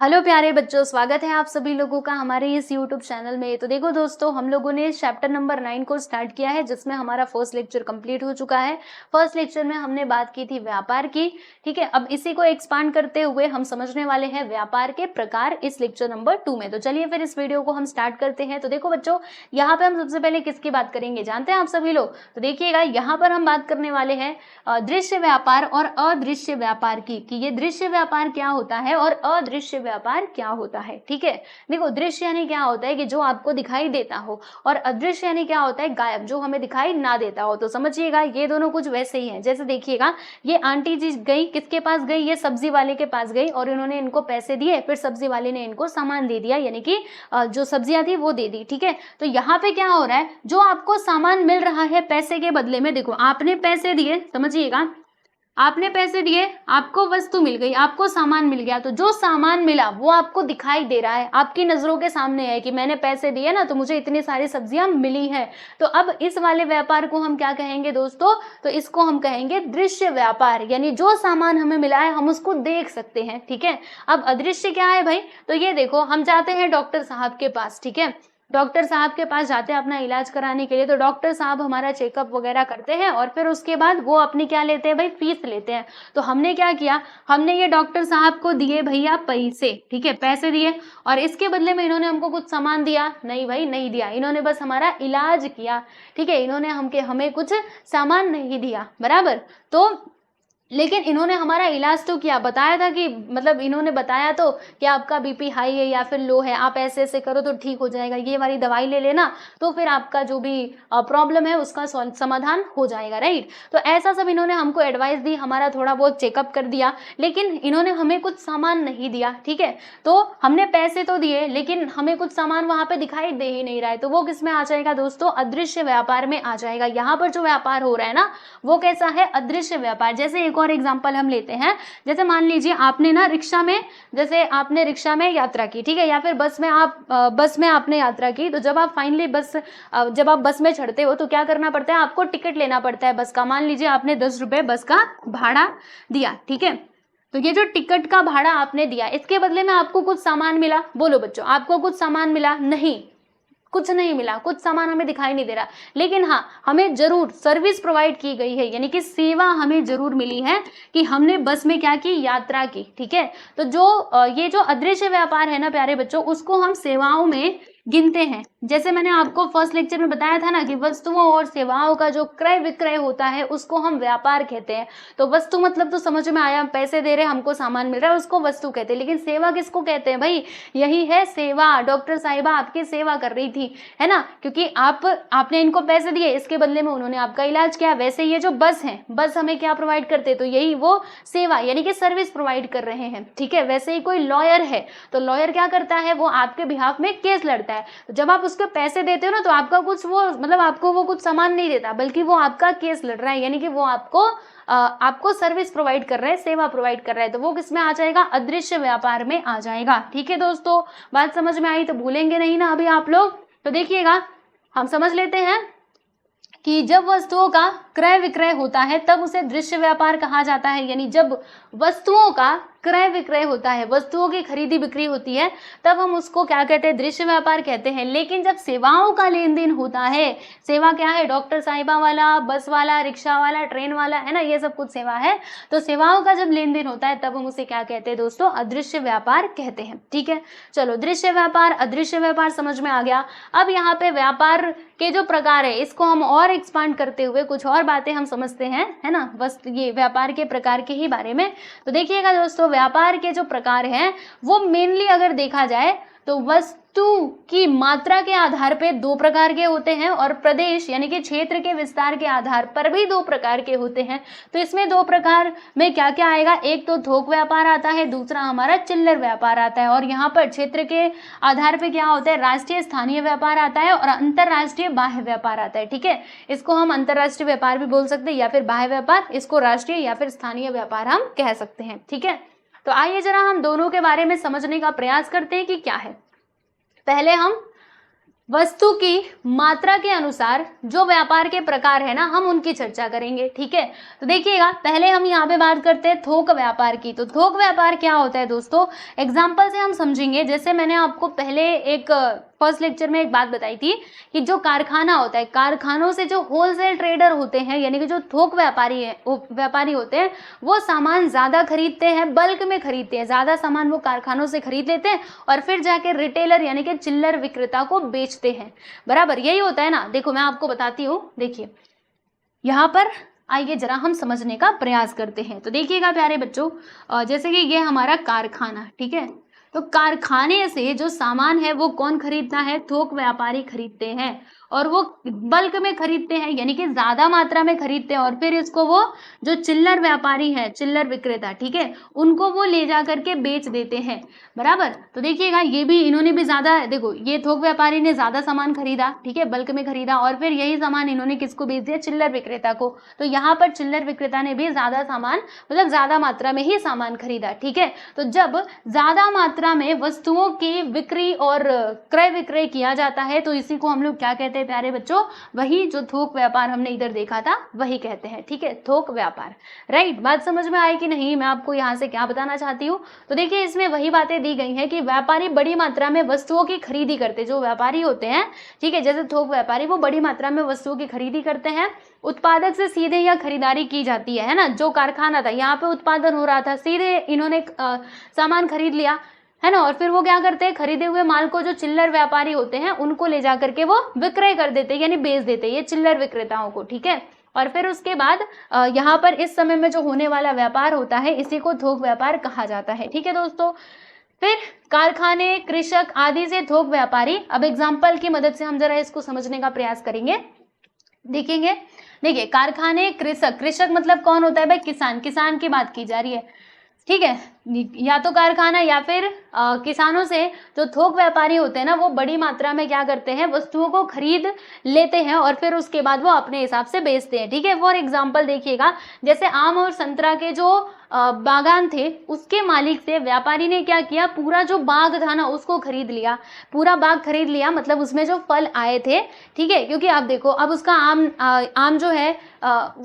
Hello प्यारे बच्चों, स्वागत है आप सभी लोगों का हमारे इस YouTube चैनल में। तो देखो दोस्तों, हम लोगों ने चैप्टर नंबर 9 को स्टार्ट किया है, जिसमें हमारा फर्स्ट लेक्चर कंप्लीट हो चुका है। फर्स्ट लेक्चर में हमने बात की थी व्यापार की, ठीक है। अब इसी को एक्सपांड करते हुए हम समझने वाले हैं व्यापार के प्रकार इस लेक्चर नंबर 2 में। तो चलिए फिर इस वीडियो को हम स्टार्ट करते हैं। तो देखो बच्चों, यहाँ पे हम सबसे पहले किसकी बात करेंगे जानते हैं आप सभी लोग? तो देखिएगा, यहाँ पर हम बात करने वाले हैं दृश्य व्यापार और अदृश्य व्यापार की, कि ये दृश्य व्यापार क्या होता है और अदृश्य व्यापार क्या होता है, ठीक है। देखो, दृश्य यानी क्या होता है कि जो आपको दिखाई देता हो, और अदृश्य यानी क्या होता है, गायब, जो हमें दिखाई ना देता हो। तो समझिएगा, ये दोनों कुछ वैसे ही हैं। जैसे देखिएगा, ये आंटी जी गई, किसके पास गई? ये सब्जी वाले के पास गई, और इन्होंने इनको पैसे दिए, फिर सब्जी वाले ने इनको सामान दे दिया, यानी कि जो सब्जियां थी वो दे दी, ठीक है। तो यहाँ पे क्या हो रहा है, जो आपको सामान मिल रहा है पैसे के बदले में, देखो आपने पैसे दिए, समझिएगा, आपने पैसे दिए, आपको वस्तु मिल गई, आपको सामान मिल गया। तो जो सामान मिला वो आपको दिखाई दे रहा है, आपकी नजरों के सामने है कि मैंने पैसे दिए ना, तो मुझे इतनी सारी सब्जियां मिली हैं। तो अब इस वाले व्यापार को हम क्या कहेंगे दोस्तों? तो इसको हम कहेंगे दृश्य व्यापार, यानी जो सामान हमें मिला है हम उसको देख सकते हैं, ठीक है। अब अदृश्य क्या है भाई? तो ये देखो, हम जाते हैं डॉक्टर साहब के पास, ठीक है। डॉक्टर साहब के पास जाते हैं अपना इलाज कराने के लिए। तो डॉक्टर साहब हमारा चेकअप वगैरह करते हैं, और फिर उसके बाद वो अपनी क्या लेते हैं भाई? फीस लेते हैं। तो हमने क्या किया, हमने ये डॉक्टर साहब को दिए भैया पैसे, ठीक है, पैसे दिए, और इसके बदले में इन्होंने हमको कुछ सामान दिया? नहीं भाई, नहीं दिया। इन्होंने बस हमारा इलाज किया, ठीक है। इन्होंने हमें कुछ सामान नहीं दिया, बराबर। तो लेकिन इन्होंने हमारा इलाज तो किया, बताया था कि मतलब इन्होंने बताया तो कि आपका बीपी हाई है या फिर लो है, आप ऐसे ऐसे करो तो ठीक हो जाएगा, ये वाली दवाई ले लेना, तो फिर आपका जो भी प्रॉब्लम है उसका समाधान हो जाएगा, राइट। तो ऐसा सब इन्होंने हमको एडवाइस दी, हमारा थोड़ा बहुत चेकअप कर दिया, लेकिन इन्होंने हमें कुछ सामान नहीं दिया, ठीक है। तो हमने पैसे तो दिए, लेकिन हमें कुछ सामान वहां पे दिखाई दे ही नहीं रहा है। तो वो किस में आ जाएगा दोस्तों? अदृश्य व्यापार में आ जाएगा। यहाँ पर जो व्यापार हो रहा है ना, वो कैसा है? अदृश्य व्यापार। जैसे एक और एग्जांपल हम लेते हैं, जैसे मान लीजिए आपने ना रिक्शा में, जैसे आपने रिक्शा में यात्रा की, ठीक है, या फिर बस में आपने यात्रा की। तो जब आप फाइनली जब आप बस में चढ़ते हो तो क्या करना पड़ता है? आपको टिकट लेना पड़ता है बस का। मान लीजिए आपने 10 रुपए बस का भाड़ा दिया, ठीक है। तो ये जो टिकट का भाड़ा आपने दिया, इसके बदले में आपको कुछ सामान मिला? बोलो बच्चों, आपको कुछ सामान मिला? नहीं, कुछ नहीं मिला, कुछ सामान हमें दिखाई नहीं दे रहा। लेकिन हाँ, हमें जरूर सर्विस प्रोवाइड की गई है, यानी कि सेवा हमें जरूर मिली है कि हमने बस में क्या की? यात्रा की, ठीक है। तो ये जो अदृश्य व्यापार है ना प्यारे बच्चों, उसको हम सेवाओं में गिनते हैं। जैसे मैंने आपको फर्स्ट लेक्चर में बताया था ना कि वस्तुओं और सेवाओं का जो क्रय विक्रय होता है उसको हम व्यापार कहते हैं। तो वस्तु मतलब तो समझ में आया, पैसे दे रहे, हमको सामान मिल रहा है, उसको वस्तु कहते हैं। लेकिन सेवा किसको कहते हैं भाई? यही है सेवा। डॉक्टर साहिबा आपकी सेवा कर रही थी, है ना, क्योंकि आपने इनको पैसे दिए, इसके बदले में उन्होंने आपका इलाज किया। वैसे ये जो बस है, बस हमें क्या प्रोवाइड करते हैं? तो यही वो सेवा, यानी कि सर्विस प्रोवाइड कर रहे हैं, ठीक है। वैसे ही कोई लॉयर है, तो लॉयर क्या करता है? वो आपके बिहाफ में केस लड़ता है। तो जब आप उसको पैसे देते हो ना, तो आपका कुछ वो मतलब आपको वो कुछ सामान नहीं देता, बल्कि वो आपका केस लड़ रहा है, यानी कि वो आपको सर्विस प्रोवाइड कर रहा है, सेवा प्रोवाइड कर रहा है। तो वो किस में आ जाएगा? अदृश्य व्यापार में आ जाएगा, ठीक है दोस्तों। बात समझ में आई तो भूलेंगे नहीं ना अभी आप लोग? तो देखिएगा, हम समझ लेते हैं कि जब वस्तुओं का क्रय विक्रय होता है तब उसे दृश्य व्यापार कहा जाता है। यानी जब वस्तुओं का क्रय विक्रय होता है, वस्तुओं की खरीदी बिक्री होती है, तब हम उसको क्या कहते हैं? दृश्य व्यापार कहते हैं। लेकिन जब सेवाओं का लेन देन होता है, सेवा क्या है? डॉक्टर साहिबा वाला, बस वाला, रिक्शा वाला, ट्रेन वाला, है ना, ये सब कुछ सेवा है। तो सेवाओं का जब लेन देन होता है तब हम उसे क्या कहते हैं दोस्तों? अदृश्य व्यापार कहते हैं, ठीक है। चलो, दृश्य व्यापार, अदृश्य व्यापार समझ में आ गया। अब यहाँ पे व्यापार के जो प्रकार है, इसको हम और एक्सपांड करते हुए कुछ और बातें हम समझते हैं, है ना, बस ये व्यापार के प्रकार के ही बारे में। तो देखिएगा दोस्तों, व्यापार के जो प्रकार हैं वो मेनली अगर देखा जाए तो वस्तु की मात्रा के आधार पे 2 प्रकार के होते हैं, और प्रदेश यानी कि क्षेत्र के विस्तार के आधार पर भी 2 प्रकार के होते हैं। तो इसमें 2 प्रकार में क्या क्या आएगा? एक तो थोक व्यापार आता है, दूसरा हमारा चिल्लर व्यापार आता है। और यहाँ पर क्षेत्र के आधार पे क्या होता है? राष्ट्रीय स्थानीय व्यापार आता है और अंतरराष्ट्रीय बाह्य व्यापार आता है, ठीक है। इसको हम अंतरराष्ट्रीय व्यापार भी बोल सकते हैं या फिर बाह्य व्यापार, इसको राष्ट्रीय या फिर स्थानीय व्यापार हम कह सकते हैं, ठीक है। तो आइए जरा हम दोनों के बारे में समझने का प्रयास करते हैं कि क्या है। पहले हम वस्तु की मात्रा के अनुसार जो व्यापार के प्रकार है ना, हम उनकी चर्चा करेंगे। ठीक है, तो देखिएगा पहले हम यहाँ पे बात करते हैं थोक व्यापार की। तो थोक व्यापार क्या होता है दोस्तों, एग्जाम्पल से हम समझेंगे। जैसे मैंने आपको पहले एक फर्स्ट लेक्चर में एक बात बताई थी कि जो कारखाना होता है, कारखानों से जो होलसेल ट्रेडर होते हैं यानी कि जो थोक व्यापारी होते हैं, वो सामान ज़्यादा खरीदते हैं, बल्क में खरीदते हैं, ज़्यादा सामान वो कारखानों से खरीद लेते हैं और फिर जाके रिटेलर यानी कि चिल्लर विक्रेता को बेचते हैं। बराबर यही होता है ना। देखो मैं आपको बताती हूँ, देखिए यहाँ पर आइए जरा हम समझने का प्रयास करते हैं। तो देखिएगा प्यारे बच्चों, जैसे कि ये हमारा कारखाना, ठीक है, तो कारखाने से जो सामान है वो कौन खरीदता है, थोक व्यापारी खरीदते हैं, और वो बल्क में खरीदते हैं यानी कि ज्यादा मात्रा में खरीदते हैं, और फिर इसको वो जो चिल्लर व्यापारी है, चिल्लर विक्रेता, ठीक है, उनको वो ले जा करके बेच देते हैं। बराबर, तो देखिएगा ये भी, इन्होंने भी ज्यादा, देखो ये थोक व्यापारी ने ज्यादा सामान खरीदा, ठीक है, बल्क में खरीदा, और फिर यही सामान इन्होंने किसको बेच दिया, चिल्लर विक्रेता को। तो यहाँ पर चिल्लर विक्रेता ने भी ज्यादा सामान, मतलब ज्यादा मात्रा में ही सामान खरीदा। ठीक है, तो जब ज्यादा मात्रा में वस्तुओं की बिक्री और क्रय विक्रय किया जाता है तो इसी को हम लोग क्या कहते हैं प्यारे बच्चों, वही जो थोक व्यापार हमने इधर देखा था वही कहते हैं। ठीक है, थोक व्यापार। राइट, बात समझ में आई कि नहीं, मैं आपको यहाँ से क्या बताना चाहती हूँ। तो देखिए इसमें वही बातें दी गई हैं कि व्यापारी बड़ी मात्रा में वस्तुओं की खरीदी करते, जो व्यापारी होते हैं, ठीक है, जैसे थोक व्यापारी, वो बड़ी मात्रा में वस्तुओं की खरीदी करते हैं। उत्पादक से सीधे यह खरीदारी की जाती है ना। जो कारखाना था, यहाँ पे उत्पादन हो रहा था, सीधे इन्होंने सामान खरीद लिया, है ना, और फिर वो क्या करते हैं, खरीदे हुए माल को जो चिल्लर व्यापारी होते हैं उनको ले जा करके वो विक्रय कर देते हैं, यानी बेच देते हैं, ये चिल्लर विक्रेताओं को। ठीक है, और फिर उसके बाद यहाँ पर इस समय में जो होने वाला व्यापार होता है इसी को थोक व्यापार कहा जाता है। ठीक है दोस्तों, फिर कारखाने, कृषक आदि से थोक व्यापारी। अब एग्जाम्पल की मदद से हम जरा इसको समझने का प्रयास करेंगे, देखेंगे। देखिए कारखाने, कृषक, कृषक मतलब कौन होता है भाई, किसान, किसान की बात की जा रही है। ठीक है, या तो कारखाना या फिर किसानों से जो थोक व्यापारी होते हैं ना, वो बड़ी मात्रा में क्या करते हैं, वस्तुओं को खरीद लेते हैं और फिर उसके बाद वो अपने हिसाब से बेचते हैं। ठीक है, फॉर एग्जांपल देखिएगा, जैसे आम और संतरा के जो बागान थे, उसके मालिक से व्यापारी ने क्या किया, पूरा जो बाग था ना उसको खरीद लिया, पूरा बाग खरीद लिया, मतलब उसमें जो फल आए थे। ठीक है, क्योंकि आप देखो अब उसका आम जो है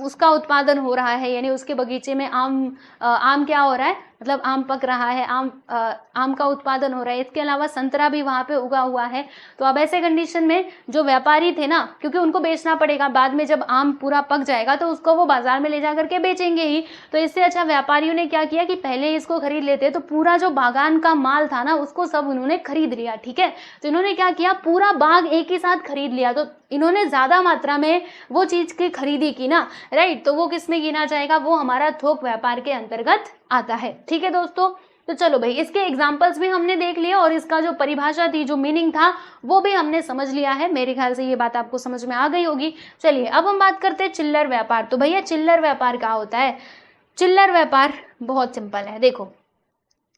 उसका उत्पादन हो रहा है, यानी उसके बगीचे में आम क्या हो रहा है, मतलब आम पक रहा है, आम का उत्पादन हो रहा है। इसके अलावा संतरा भी वहाँ पे उगा हुआ है। तो अब ऐसे कंडीशन में जो व्यापारी थे ना, क्योंकि उनको बेचना पड़ेगा, बाद में जब आम पूरा पक जाएगा तो उसको वो बाजार में ले जा करके बेचेंगे ही। तो इससे अच्छा व्यापारियों ने क्या किया कि पहले इसको खरीद लेते, तो पूरा जो बागान का माल था ना उसको सब उन्होंने खरीद लिया। ठीक है, तो इन्होंने क्या किया, पूरा बाग एक ही साथ खरीद लिया, तो इन्होंने ज्यादा मात्रा में वो चीज की खरीदी की ना। राइट, तो वो किस में गिना जाएगा, वो हमारा थोक व्यापार के अंतर्गत आता है। ठीक है दोस्तों, तो चलो भाई इसके एग्जाम्पल्स भी हमने देख लिए और इसका जो परिभाषा थी, जो मीनिंग था, वो भी हमने समझ लिया है। मेरे ख्याल से ये बात आपको समझ में आ गई होगी। चलिए अब हम बात करते हैं चिल्लर व्यापार। तो भैया चिल्लर व्यापार क्या होता है, चिल्लर व्यापार बहुत सिंपल है। देखो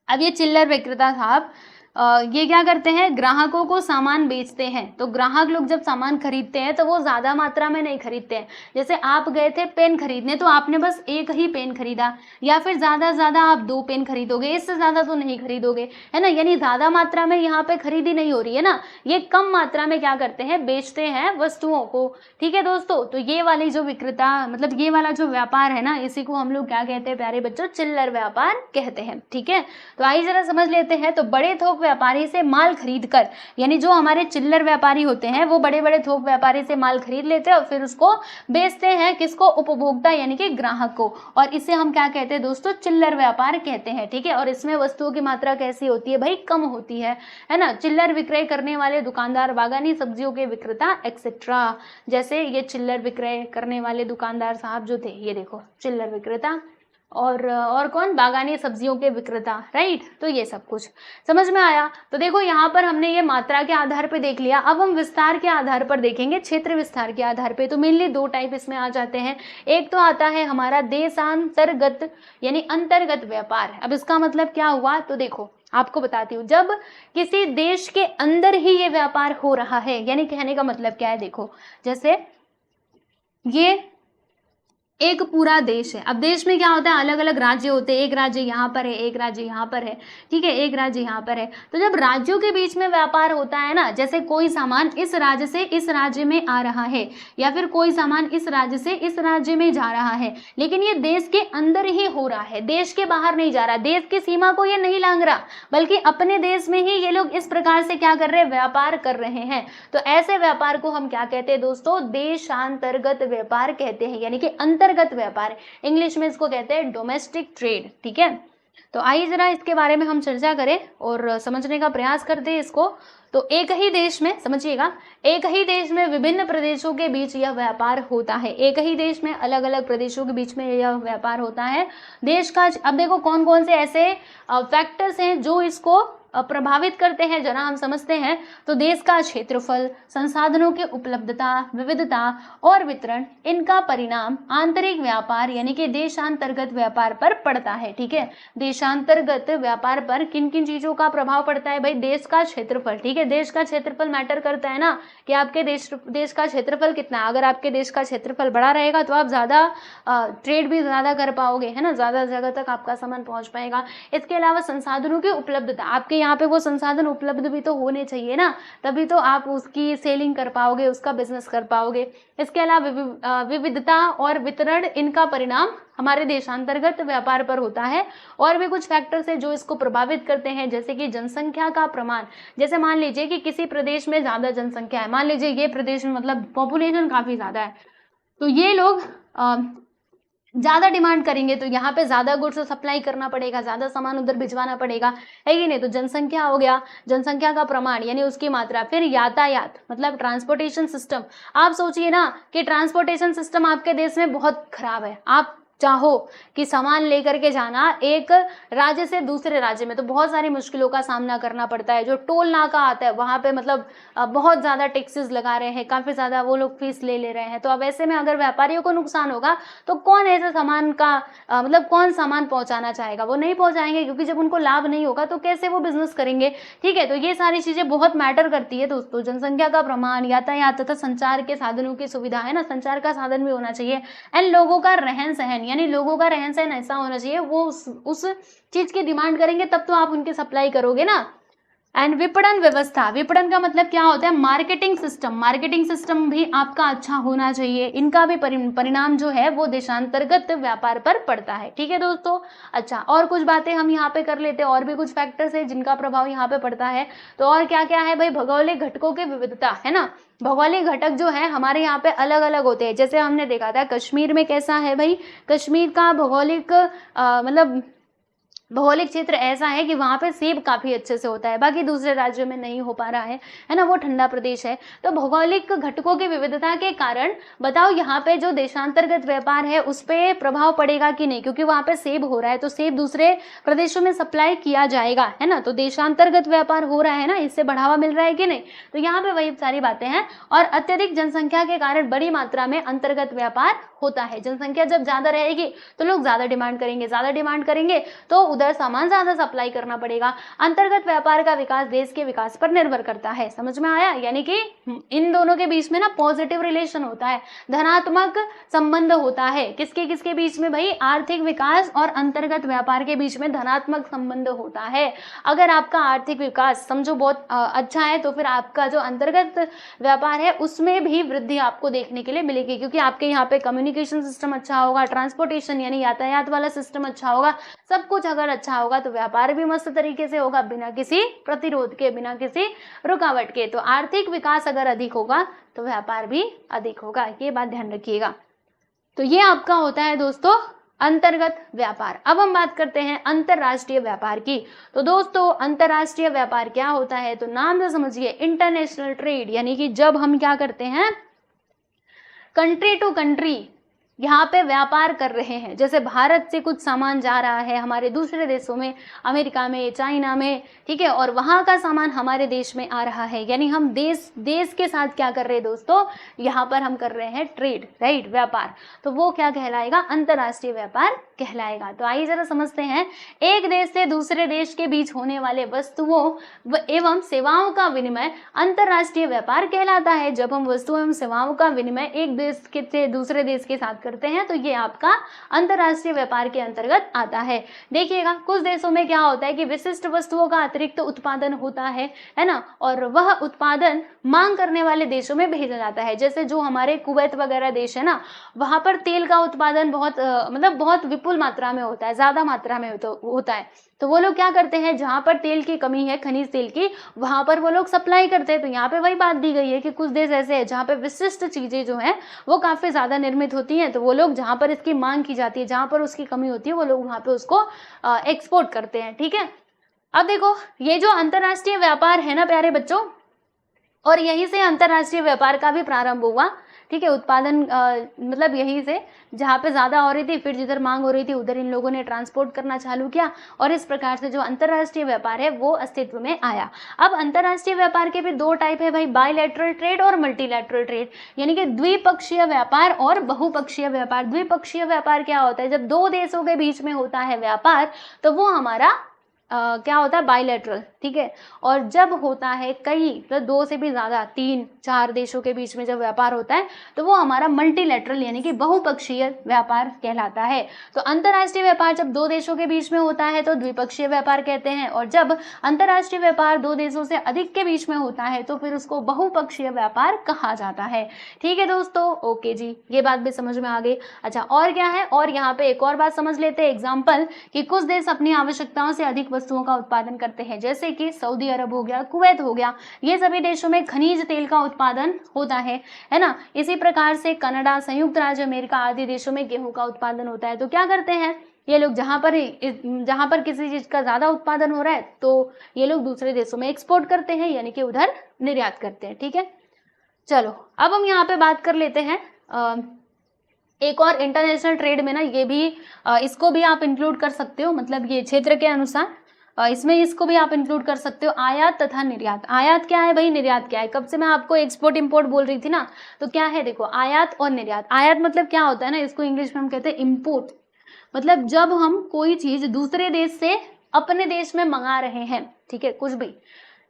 अब ये चिल्लर विक्रेता साहब ये क्या करते हैं, ग्राहकों को सामान बेचते हैं। तो ग्राहक लोग जब सामान खरीदते हैं तो वो ज़्यादा मात्रा में नहीं खरीदते हैं। जैसे आप गए थे पेन खरीदने, तो आपने बस एक ही पेन खरीदा, या फिर ज़्यादा से ज़्यादा आप 2 पेन खरीदोगे, इससे ज़्यादा तो नहीं खरीदोगे, है ना, यानी ज़्यादा मात्रा में यहाँ पे खरीदी नहीं हो रही है ना, ये कम मात्रा में क्या करते हैं, बेचते हैं वस्तुओं को। ठीक है दोस्तों, तो ये वाली जो विक्रेता, मतलब ये वाला जो व्यापार है ना, इसी को हम लोग क्या कहते हैं प्यारे बच्चों, चिल्लर व्यापार कहते हैं। ठीक है, तो आइए जरा समझ लेते हैं। तो बड़े थोक व्यापारी से माल खरीदकर, यानी जो हमारे चिल्लर व्यापारी होते हैं वो बड़े बड़े थोक व्यापारी से माल खरीद लेते हैं और फिर उसको बेचते हैं, किसको, उपभोक्ता यानी कि ग्राहक को, और इसे हम क्या कहते हैं दोस्तों, चिल्लर व्यापार कहते हैं। ठीक है, और इसमें वस्तुओं की मात्रा कैसी होती है भाई, कम होती है ना। चिल्लर विक्रय करने वाले दुकानदार, बागानी सब्जियों के विक्रेता एक्सेट्रा, जैसे ये चिल्लर विक्रय करने वाले दुकानदार साहब जो थे, ये देखो चिल्लर विक्रेता, और कौन, बागानी सब्जियों के विक्रेता। राइट, तो ये सब कुछ समझ में आया। तो देखो यहाँ पर हमने ये मात्रा के आधार पर देख लिया। अब हम विस्तार के आधार पर देखेंगे, क्षेत्र विस्तार के आधार पे। तो मेनली 2 टाइप इसमें आ जाते हैं। एक तो आता है हमारा देशांतर्गत यानी अंतर्गत व्यापार। अब इसका मतलब क्या हुआ, तो देखो आपको बताती हूँ, जब किसी देश के अंदर ही ये व्यापार हो रहा है, यानी कहने का मतलब क्या है, देखो जैसे ये एक पूरा देश है। अब देश में क्या होता है, अलग अलग राज्य होते हैं, एक राज्य यहाँ पर है, एक राज्य यहाँ पर है, ठीक है, एक राज्य यहाँ पर है। तो जब राज्यों के बीच में व्यापार होता है ना, जैसे कोई सामान इस राज्य से इस राज्य में आ रहा है, या फिर कोई सामान इस राज्य से इस राज्य में जा रहा है, लेकिन ये देश के अंदर ही हो रहा है, देश के बाहर नहीं जा रहा, देश की सीमा को ये नहीं लांघ रहा, बल्कि अपने देश में ही ये लोग इस प्रकार से क्या कर रहे हैं, व्यापार कर रहे हैं। तो ऐसे व्यापार को हम क्या कहते हैं दोस्तों, देशांतर्गत व्यापार कहते हैं, यानी कि अंतर्गत व्यापार। इंग्लिश में इसको कहते हैं डोमेस्टिक ट्रेड, ठीक है। तो आइए जरा इसके बारे में हम चर्चा करें और समझने का प्रयास करते हैं इसको। तो एक ही देश में, समझिएगा, एक ही देश में विभिन्न प्रदेशों के बीच यह व्यापार होता है, एक ही देश में अलग अलग प्रदेशों के बीच में यह व्यापार होता है। देश का, अब देखो कौन कौन से ऐसे फैक्टर्स हैं जो इसको प्रभावित करते हैं, जरा हम समझते हैं। तो देश का क्षेत्रफल, संसाधनों की उपलब्धता, विविधता और वितरण, इनका परिणाम आंतरिक व्यापार यानी कि देशांतर्गत व्यापार पर पड़ता है, ठीक है। देशांतर्गत व्यापार पर किन किन चीजों का प्रभाव पड़ता है भाई, देश का क्षेत्रफल, ठीक है, देश का क्षेत्रफल मैटर करता है ना, कि आपके देश का क्षेत्रफल कितना है। अगर आपके देश का क्षेत्रफल बड़ा रहेगा तो आप ज्यादा ट्रेड भी ज्यादा कर पाओगे, है ना, ज्यादा जगह तक आपका सामान पहुंच पाएगा। इसके अलावा संसाधनों की उपलब्धता, आपके यहाँ पे वो संसाधन उपलब्ध भी तो होने चाहिए ना, तभी तो आप उसकी सेलिंग कर पाओगे, उसका बिजनेस कर पाओगे। इसके अलावा विविधता और वितरण, इनका परिणाम हमारे देशांतर्गत व्यापार पर होता है। और भी कुछ फैक्टर्स हैं जो इसको प्रभावित करते हैं, जैसे कि जनसंख्या का प्रमाण। जैसे मान लीजिए कि किसी प्रदेश में ज्यादा जनसंख्या है, मान लीजिए ये प्रदेश में मतलब पॉपुलेशन काफी ज्यादा है, तो ये लोग ज्यादा डिमांड करेंगे, तो यहाँ पे ज्यादा गुड्स सप्लाई करना पड़ेगा, ज्यादा सामान उधर भिजवाना पड़ेगा, है कि नहीं। तो जनसंख्या हो गया, जनसंख्या का प्रमाण यानी उसकी मात्रा। फिर यातायात मतलब ट्रांसपोर्टेशन सिस्टम। आप सोचिए ना कि ट्रांसपोर्टेशन सिस्टम आपके देश में बहुत खराब है, आप चाहो कि सामान लेकर के जाना एक राज्य से दूसरे राज्य में, तो बहुत सारी मुश्किलों का सामना करना पड़ता है। जो टोल नाका आता है वहां पे मतलब बहुत ज्यादा टैक्सेस लगा रहे हैं, काफी ज्यादा वो लोग फीस ले रहे हैं। तो अब ऐसे में अगर व्यापारियों को नुकसान होगा तो कौन ऐसे सामान का मतलब कौन सामान पहुंचाना चाहेगा, वो नहीं पहुंचाएंगे, क्योंकि जब उनको लाभ नहीं होगा तो कैसे वो बिजनेस करेंगे, ठीक है। तो ये सारी चीजें बहुत मैटर करती है दोस्तों, जनसंख्या का प्रमाण, यातायात तथा संचार के साधनों की सुविधा, है ना, संचार का साधन भी होना चाहिए। एंड लोगों का रहन सहन, यानी लोगों का रहन सहन ऐसा होना चाहिए, वो उस चीज की डिमांड करेंगे तब तो आप उनकी सप्लाई करोगे ना। एंड विपणन व्यवस्था, विपणन का मतलब क्या होता है, मार्केटिंग सिस्टम, मार्केटिंग सिस्टम भी आपका अच्छा होना चाहिए। इनका भी परिणाम जो है वो देशांतर्गत व्यापार पर पड़ता है, ठीक है दोस्तों। अच्छा, और कुछ बातें हम यहाँ पे कर लेते हैं, और भी कुछ फैक्टर्स है जिनका प्रभाव यहाँ पे पड़ता है। तो और क्या क्या है भाई, भौगोलिक घटकों की विविधता, है ना। भौगोलिक घटक जो है हमारे यहाँ पे अलग अलग होते हैं। जैसे हमने देखा था कश्मीर में कैसा है भाई, कश्मीर का भौगोलिक मतलब भौगोलिक क्षेत्र ऐसा है कि वहां पे सेब काफी अच्छे से होता है, बाकी दूसरे राज्यों में नहीं हो पा रहा है ना, वो ठंडा प्रदेश है। तो भौगोलिक घटकों की विविधता के कारण बताओ यहाँ पे जो देशांतर्गत व्यापार है उस पर प्रभाव पड़ेगा कि नहीं, क्योंकि वहां पे सेब हो रहा है तो सेब दूसरे प्रदेशों में सप्लाई किया जाएगा, है ना। तो देशांतर्गत व्यापार हो रहा है ना, इससे बढ़ावा मिल रहा है कि नहीं। तो यहाँ पे वही सारी बातें हैं। और अत्यधिक जनसंख्या के कारण बड़ी मात्रा में अंतर्गत व्यापार होता है। जनसंख्या जब ज्यादा रहेगी तो लोग ज्यादा डिमांड करेंगे, ज्यादा डिमांड करेंगे तो उधर सामान ज्यादा सप्लाई करना पड़ेगा। अंतर्गत व्यापार का विकास देश के विकास पर निर्भर करता है, समझ में आया। यानी कि इन दोनों के बीच में ना पॉजिटिव रिलेशन होता है, धनात्मक संबंध होता है। किसके किसके बीच में भाई, आर्थिक विकास और अंतर्गत व्यापार के बीच में धनात्मक संबंध होता है। अगर आपका आर्थिक विकास समझो बहुत अच्छा है तो फिर आपका जो अंतर्गत व्यापार है उसमें भी वृद्धि आपको देखने के लिए मिलेगी, क्योंकि आपके यहाँ पे कम्युनिकेशन सिस्टम अच्छा होगा, ट्रांसपोर्टेशन यानी यातायात वाला सिस्टम अच्छा होगा, सब कुछ अगर अच्छा होगा तो व्यापार भी मस्त तरीके से होगा, बिना किसी प्रतिरोध के, बिना किसी रुकावट के। तो आर्थिक विकास अगर अधिक होगा तो व्यापार भी अधिक होगा, ये बात ध्यान रखिएगा। तो ये आपका होता है दोस्तों अंतर्गत व्यापार। अब हम बात करते हैं अंतरराष्ट्रीय व्यापार की। तो दोस्तों अंतरराष्ट्रीय व्यापार क्या होता है, तो नाम से समझिए, इंटरनेशनल ट्रेड, यानी कि जब हम क्या करते हैं, कंट्री टू कंट्री यहाँ पे व्यापार कर रहे हैं। जैसे भारत से कुछ सामान जा रहा है हमारे दूसरे देशों में, अमेरिका में, चाइना में, ठीक है, और वहाँ का सामान हमारे देश में आ रहा है, यानी हम देश के साथ क्या कर रहे हैं दोस्तों, यहाँ पर हम कर रहे हैं ट्रेड, राइट, व्यापार। तो वो क्या कहलाएगा, अंतरराष्ट्रीय व्यापार कहलाएगा। तो आइए जरा समझते हैं, एक देश से दूसरे देश के बीच होने वाले वस्तुओं एवं सेवाओं का विनिमय अंतरराष्ट्रीय व्यापार कहलाता है। जब हम वस्तुओं एवं सेवाओं का विनिमय एक देश से दूसरे देश के साथ करते हैं तो ये आपका अंतरराष्ट्रीय व्यापार के अंतर्गत आता है। देखिएगा, कुछ देशों में क्या होता है कि विशिष्ट वस्तुओं का अतिरिक्त उत्पादन होता है ना, और वह उत्पादन मांग करने वाले देशों में भेजा जाता है। जैसे जो हमारे कुवैत वगैरह देश है ना, वहां पर तेल का उत्पादन बहुत विपुल मात्रा में होता है, ज्यादा मात्रा में होता है। तो वो लोग क्या करते हैं, जहां पर तेल की कमी है, खनिज तेल की, वहां पर वो लोग सप्लाई करते हैं। तो यहाँ पे वही बात दी गई है कि कुछ देश ऐसे हैं जहाँ पे विशिष्ट चीजें जो हैं वो काफी ज्यादा निर्मित होती हैं, तो वो लोग जहां पर इसकी मांग की जाती है, जहां पर उसकी कमी होती है, वो लोग वहां पे उसको एक्सपोर्ट करते हैं। ठीक है, अब देखो, ये जो अंतरराष्ट्रीय व्यापार है ना प्यारे बच्चों, और यहीं से अंतरराष्ट्रीय व्यापार का भी प्रारंभ हुआ। ठीक है, उत्पादन मतलब यहीं से, जहाँ पे ज्यादा हो रही थी, फिर जिधर मांग हो रही थी उधर इन लोगों ने ट्रांसपोर्ट करना चालू किया, और इस प्रकार से जो अंतरराष्ट्रीय व्यापार है वो अस्तित्व में आया। अब अंतरराष्ट्रीय व्यापार के भी दो टाइप है भाई, बायलैटरल ट्रेड और मल्टीलैटरल ट्रेड, यानी कि द्विपक्षीय व्यापार और बहुपक्षीय व्यापार। द्विपक्षीय व्यापार क्या होता है, जब दो देशों के बीच में होता है व्यापार तो वो हमारा क्या होता है, बायलैटरल। ठीक है, और जब होता है कई, मतलब दो से भी ज्यादा, 3-4 देशों के बीच में जब व्यापार होता है तो वो हमारा मल्टीलैटरल यानी कि बहुपक्षीय व्यापार कहलाता है। तो अंतरराष्ट्रीय व्यापार जब दो देशों के बीच में होता है तो द्विपक्षीय व्यापार कहते हैं, और जब अंतरराष्ट्रीय व्यापार दो देशों से अधिक के बीच में होता है तो फिर उसको बहुपक्षीय व्यापार कहा जाता है। ठीक है दोस्तों, ओके जी, ये बात भी समझ में आ गई। अच्छा, और क्या है, और यहाँ पे एक और बात समझ लेते हैं, एग्जाम्पल, कि कुछ देश अपनी आवश्यकताओं से अधिक वस्तुओं का उत्पादन करते हैं, जैसे कि सऊदी अरब हो गया, कुवैत हो गया, ये सभी देशों में खनिज तेल का उत्पादन होता है ना। इसी प्रकार से कनाडा, संयुक्त राज्य अमेरिका आदि देशों में गेहूं का उत्पादन होता है। तो क्या करते हैं ये लोग, जहां पर किसी चीज का ज्यादा उत्पादन हो रहा है तो ये लोग दूसरे देशों में एक्सपोर्ट करते हैं, यानी कि उधर निर्यात करते हैं। ठीक है, चलो अब हम यहाँ पे बात कर लेते हैं एक और इंटरनेशनल ट्रेड में ना, ये भी इसको भी आप इंक्लूड कर सकते हो, मतलब ये क्षेत्र के अनुसार इसमें इसको भी आप इंक्लूड कर सकते हो, आयात तथा निर्यात। आयात क्या है भाई, निर्यात क्या है? कब से मैं आपको एक्सपोर्ट इंपोर्ट बोल रही थी ना, तो क्या है देखो, आयात और निर्यात। आयात मतलब क्या होता है ना, इसको इंग्लिश में हम कहते हैं इम्पोर्ट, मतलब जब हम कोई चीज दूसरे देश से अपने देश में मंगा रहे हैं। ठीक है, कुछ भी,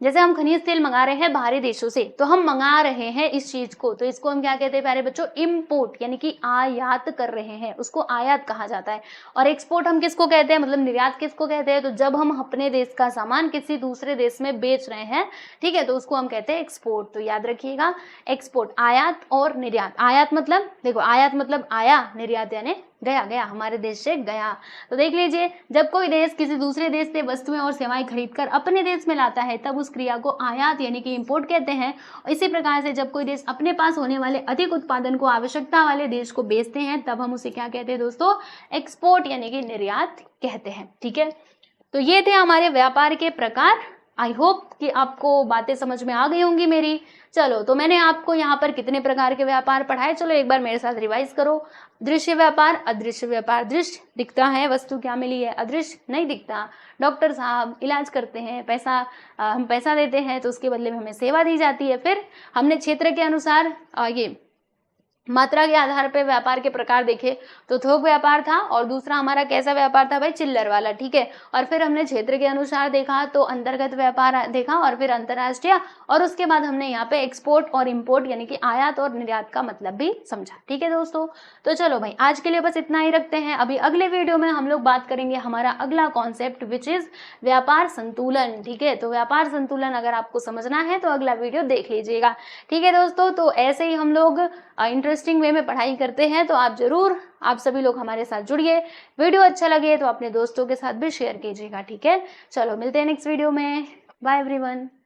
जैसे हम खनिज तेल मंगा रहे हैं बाहरी देशों से, तो हम मंगा रहे हैं इस चीज को, तो इसको हम क्या कहते हैं प्यारे बच्चों, इम्पोर्ट, यानी कि आयात कर रहे हैं, उसको आयात कहा जाता है। और एक्सपोर्ट हम किसको कहते हैं, मतलब निर्यात किसको कहते हैं, तो जब हम अपने देश का सामान किसी दूसरे देश में बेच रहे हैं, ठीक है, तो उसको हम कहते हैं एक्सपोर्ट। तो याद रखिएगा, एक्सपोर्ट, आयात और निर्यात। आयात मतलब देखो, आयात मतलब आया, निर्यात यानी गया, हमारे देश से गया। तो देख लीजिए, जब कोई देश किसी दूसरे देश से वस्तुएं और सेवाएं खरीदकर अपने देश में लाता है तब उस क्रिया को आयात यानी कि इंपोर्ट कहते हैं। इसी प्रकार से जब कोई देश अपने पास होने वाले अधिक उत्पादन को आवश्यकता वाले देश को बेचते हैं तब हम उसे क्या कहते हैं दोस्तों, एक्सपोर्ट यानी कि निर्यात कहते हैं। ठीक है, तो ये थे हमारे व्यापार के प्रकार। आई होप कि आपको बातें समझ में आ गई होंगी मेरी। चलो, तो मैंने आपको यहाँ पर कितने प्रकार के व्यापार पढ़ाए, चलो एक बार मेरे साथ रिवाइज करो। दृश्य व्यापार, अदृश्य व्यापार। दृश्य दिखता है, वस्तु क्या मिली है, अदृश्य नहीं दिखता। डॉक्टर साहब इलाज करते हैं, हम पैसा देते हैं तो उसके बदले में हमें सेवा दी जाती है। फिर हमने क्षेत्र के अनुसार ये मात्रा के आधार पे व्यापार के प्रकार देखे, तो थोक व्यापार था, और दूसरा हमारा कैसा व्यापार था भाई, चिल्लर वाला। ठीक है, और फिर हमने क्षेत्र के अनुसार देखा तो अंतर्गत व्यापार देखा, और फिर अंतर्राष्ट्रीय, और उसके बाद हमने यहाँ पे एक्सपोर्ट और इंपोर्ट यानी कि आयात और निर्यात का मतलब भी समझा। ठीक है दोस्तों, तो चलो भाई आज के लिए बस इतना ही रखते हैं। अभी अगले वीडियो में हम लोग बात करेंगे हमारा अगला कॉन्सेप्ट विच इज व्यापार संतुलन। ठीक है, तो व्यापार संतुलन अगर आपको समझना है तो अगला वीडियो देख लीजिएगा। ठीक है दोस्तों, तो ऐसे ही हम लोग इंटरेस्टिंग वे में पढ़ाई करते हैं, तो आप सभी लोग हमारे साथ जुड़िए। वीडियो अच्छा लगे तो अपने दोस्तों के साथ भी शेयर कीजिएगा। ठीक है, चलो मिलते हैं नेक्स्ट वीडियो में। Bye everyone.